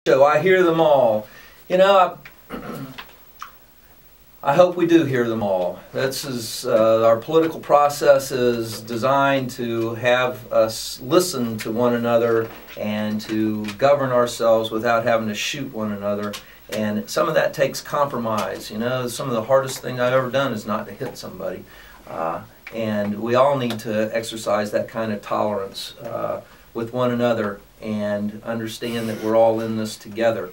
show. I hear them all. You know, I hope we do hear them all. This is our political process is designed to have us listen to one another and to govern ourselves without having to shoot one another. And some of that takes compromise. You know, some of the hardest thing I've ever done is not to hit somebody. And we all need to exercise that kind of tolerance with one another and understand that we're all in this together.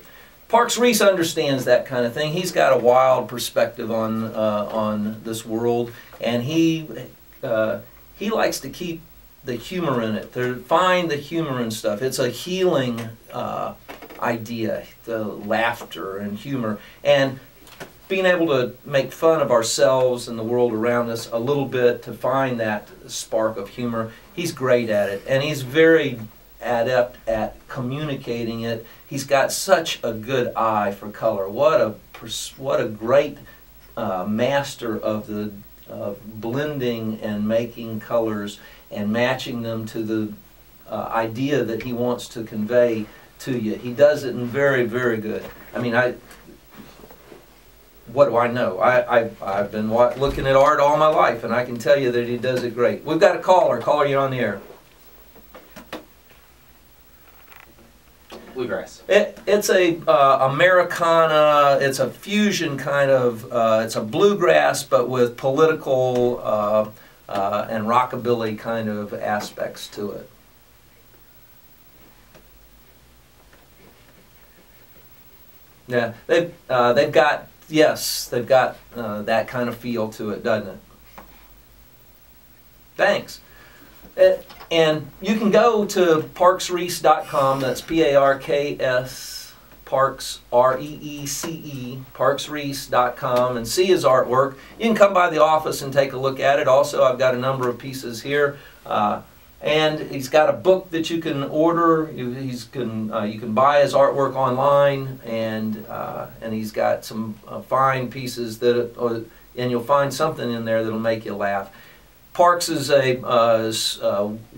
Parks Reese understands that kind of thing. He's got a wild perspective on this world, and he likes to keep the humor in it. To find the humor in stuff. It's a healing idea, the laughter and humor, and being able to make fun of ourselves and the world around us a little bit to find that spark of humor. He's great at it, and he's very adept at communicating it. He's got such a good eye for color. What a great master of blending and making colors and matching them to the idea that he wants to convey to you. He does it in very, very good. I mean, what do I know? I've been looking at art all my life, and I can tell you that he does it great. We've got a caller. Caller, you're on the air. Bluegrass. It's a Americana. It's a fusion kind of. It's a bluegrass, but with political and rockabilly kind of aspects to it. Yeah, they've got that kind of feel to it, doesn't it? Thanks. And you can go to parksreese.com. That's P-A-R-K-S, Parks, R-E-E-C-E, parksreese.com, and see his artwork. You can come by the office and take a look at it. Also, I've got a number of pieces here. And he's got a book that you can order. You can buy his artwork online, and he's got some fine pieces and you'll find something in there that'll make you laugh. Parks is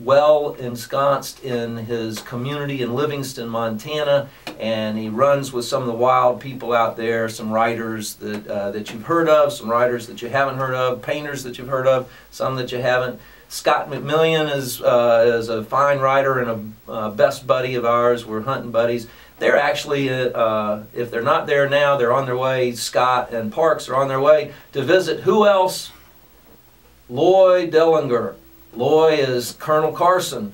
well ensconced in his community in Livingston, Montana, and he runs with some of the wild people out there, some writers that you've heard of, some writers that you haven't heard of, painters that you've heard of, some that you haven't. Scott McMillian is a fine writer and a best buddy of ours. We're hunting buddies. They're actually, if they're not there now, they're on their way. Scott and Parks are on their way to visit who else? Loy Dellinger. Loy is Colonel Carson.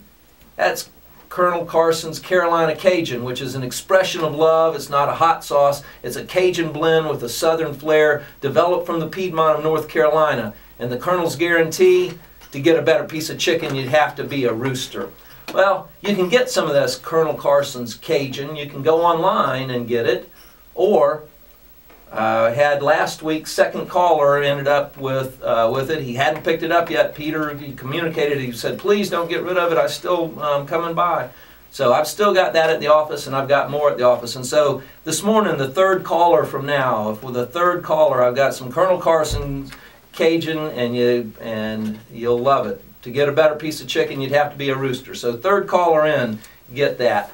That's Colonel Carson's Carolina Cajun, which is an expression of love. It's not a hot sauce. It's a Cajun blend with a southern flair developed from the Piedmont of North Carolina. And the Colonel's guarantee, to get a better piece of chicken, you'd have to be a rooster. Well, you can get some of this Colonel Carson's Cajun. You can go online and get it, or had last week's second caller ended up with it. He hadn't picked it up yet. Peter, he communicated. He said, "Please don't get rid of it. I still coming by." So I've still got that at the office, and I've got more at the office. And so this morning, the third caller from now, with the third caller, I've got some Colonel Carson's Cajun, and you'll love it. To get a better piece of chicken, you'd have to be a rooster. So third caller in, get that.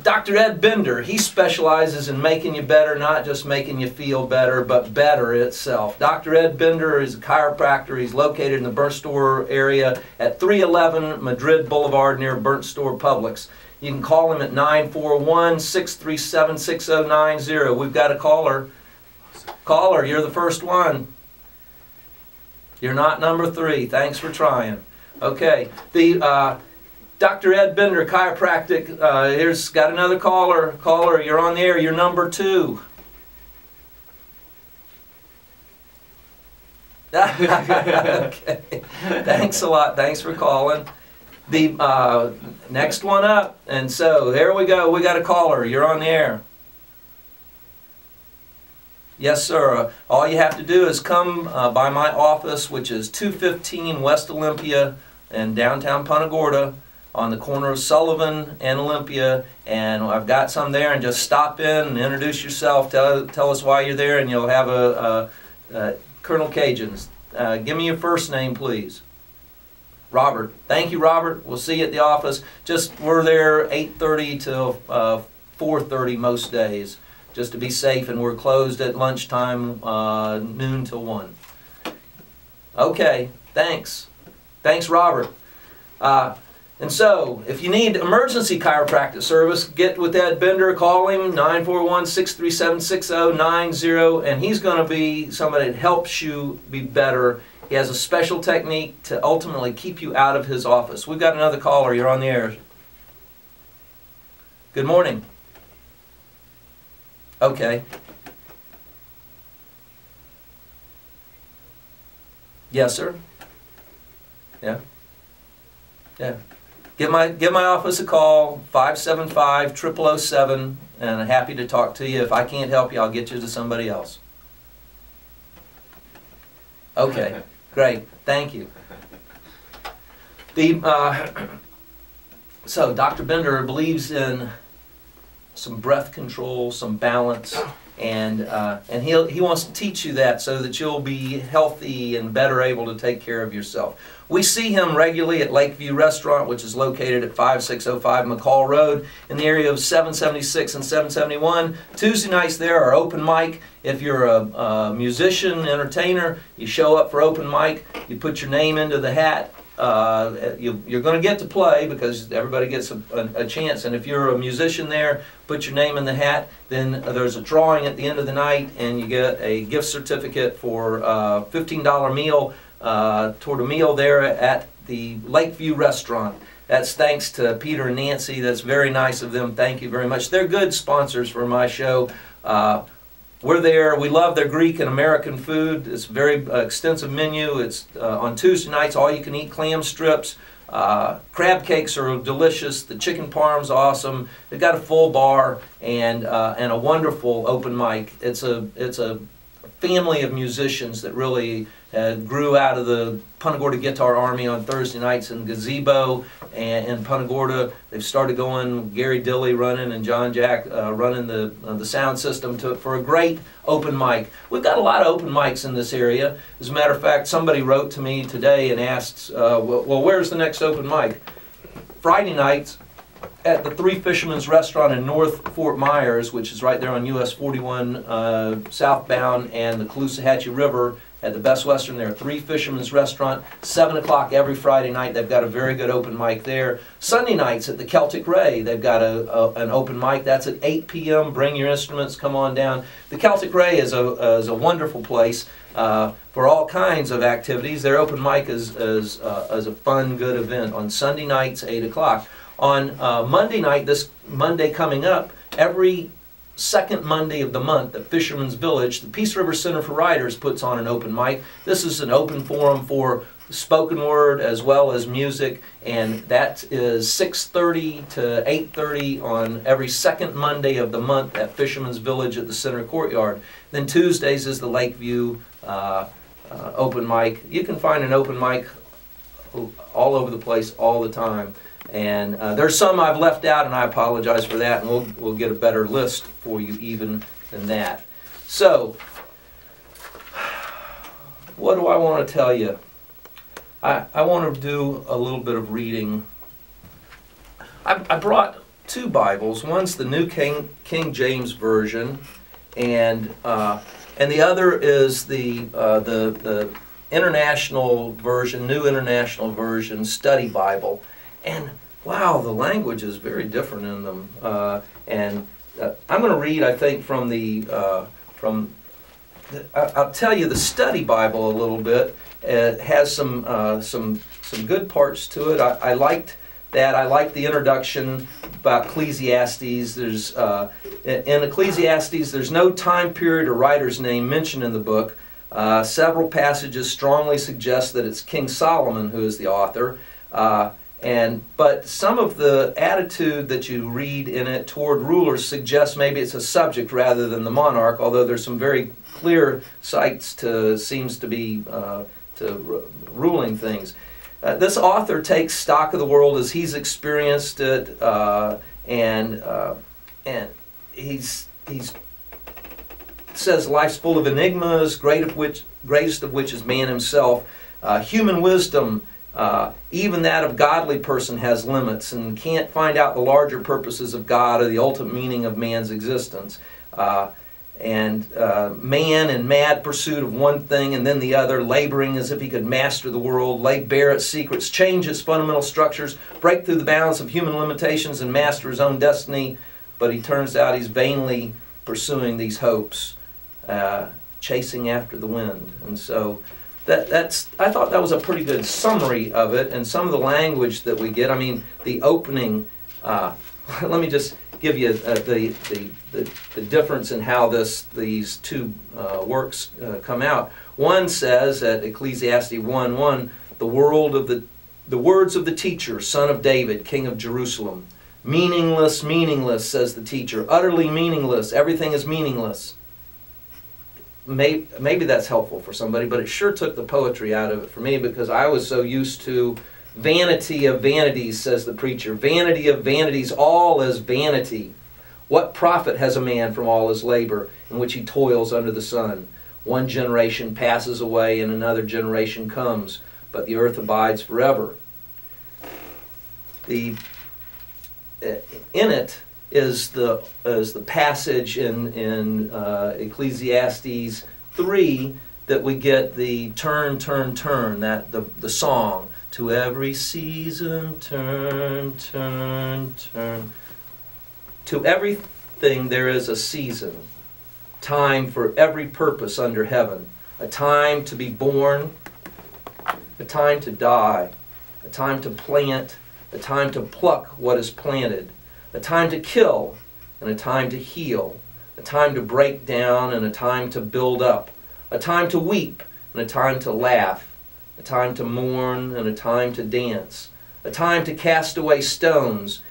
Dr. Ed Bender, he specializes in making you better, not just making you feel better, but better itself. Dr. Ed Bender is a chiropractor. He's located in the Burnt Store area at 311 Madrid Boulevard near Burnt Store Publix. You can call him at 941-637-6090. We've got a caller. Caller, you're the first one. You're not number 3. Thanks for trying. Okay. Dr. Ed Bender, chiropractic. Here's got another caller. Caller, you're on the air. You're number 2. Okay. Thanks a lot. Thanks for calling. The next one up. And so there we go. We got a caller. You're on the air. Yes, sir. All you have to do is come by my office, which is 215 West Olympia in downtown Punta Gorda, on the corner of Sullivan and Olympia, and I've got some there, and just stop in and introduce yourself, tell us why you're there, and you'll have a Colonel Cajuns. Give me your first name, please. Robert. Thank you, Robert. We'll see you at the office. We're there 8:30 till 4:30 most days, just to be safe, and we're closed at lunchtime, noon till 1. Okay, thanks. Thanks, Robert. And so, if you need emergency chiropractic service, get with Ed Bender, call him, 941-637-6090, and he's going to be somebody that helps you be better. He has a special technique to ultimately keep you out of his office. We've got another caller. You're on the air. Good morning. Okay. Yes, sir. Yeah. Yeah. Give my office a call, 575-0007, and I'm happy to talk to you. If I can't help you, I'll get you to somebody else. Okay, great. Thank you. So Dr. Bender believes in some breath control, some balance, and he wants to teach you that so that you'll be healthy and better able to take care of yourself. We see him regularly at Lakeview Restaurant, which is located at 5605 McCall Road in the area of 776 and 771. Tuesday nights there are open mic. If you're a musician, entertainer, you show up for open mic, you put your name into the hat. You're going to get to play because everybody gets a chance, and if you're a musician there, put your name in the hat. Then there's a drawing at the end of the night, and you get a gift certificate for a $15 meal toward a meal there at the Lakeview Restaurant. That's thanks to Peter and Nancy. That's very nice of them. Thank you very much. They're good sponsors for my show. We're there. We love their Greek and American food. It's a very extensive menu. It's on Tuesday nights, all you can eat clam strips. Crab cakes are delicious. The chicken parm's awesome. They've got a full bar and a wonderful open mic. It's a family of musicians that really grew out of the Punta Gorda Guitar Army on Thursday nights in Gazebo and Punta Gorda. They've started going, Gary Dilly running and John Jack running the sound system for a great open mic. We've got a lot of open mics in this area. As a matter of fact, somebody wrote to me today and asked, well, where's the next open mic? Friday nights at the Three Fishermen's Restaurant in North Fort Myers, which is right there on US 41 southbound and the Caloosahatchee River at the Best Western there. Three Fishermen's Restaurant, 7 o'clock every Friday night. They've got a very good open mic there. Sunday nights at the Celtic Ray, they've got an open mic. That's at 8 p.m. Bring your instruments, come on down. The Celtic Ray is a wonderful place for all kinds of activities. Their open mic is a fun, good event on Sunday nights, 8 o'clock. On Monday night, this Monday coming up, every second Monday of the month at Fisherman's Village, the Peace River Center for Writers puts on an open mic. This is an open forum for spoken word as well as music, and that is 6:30 to 8:30 on every second Monday of the month at Fisherman's Village at the Center Courtyard. Then Tuesdays is the Lakeview open mic. You can find an open mic all over the place all the time. And there's some I've left out, and I apologize for that, and we'll get a better list for you even than that. So, what do I want to tell you? I want to do a little bit of reading. I brought two Bibles. One's the New King James Version, and the other is the International Version, New International Version Study Bible. And wow, the language is very different in them. I'm going to read, I think, I'll tell you the Study Bible a little bit. It has some good parts to it. I liked that. I liked the introduction about Ecclesiastes. There's in Ecclesiastes, there's no time period or writer's name mentioned in the book. Several passages strongly suggest that it's King Solomon who is the author. But some of the attitude that you read in it toward rulers suggests maybe it's a subject rather than the monarch, although there's some very clear sites seems to be ruling things. This author takes stock of the world as he's experienced it, and he's says life's full of enigmas, greatest of which is man himself. Human wisdom Even that of godly person has limits and can't find out the larger purposes of God or the ultimate meaning of man's existence. Man in mad pursuit of one thing and then the other, laboring as if he could master the world, lay bare its secrets, change its fundamental structures, break through the bounds of human limitations and master his own destiny. But he turns out he's vainly pursuing these hopes, chasing after the wind. And so I thought that was a pretty good summary of it, and some of the language that we get. I mean, the opening, let me just give you the difference in how these two works come out. One says at Ecclesiastes 1:1, the words of the teacher, son of David, king of Jerusalem. Meaningless, meaningless, says the teacher. Utterly meaningless. Everything is meaningless. Maybe that's helpful for somebody, but it sure took the poetry out of it for me, because I was so used to vanity of vanities, says the preacher. Vanity of vanities, all is vanity. What profit has a man from all his labor in which he toils under the sun? One generation passes away and another generation comes, but the earth abides forever. In it is the passage in Ecclesiastes 3 that we get the turn, turn, turn, that the song. To every season, turn, turn, turn. To everything there is a season, time for every purpose under heaven, a time to be born, a time to die, a time to plant, a time to pluck what is planted, a time to kill and a time to heal, a time to break down and a time to build up, a time to weep and a time to laugh, a time to mourn and a time to dance, a time to cast away stones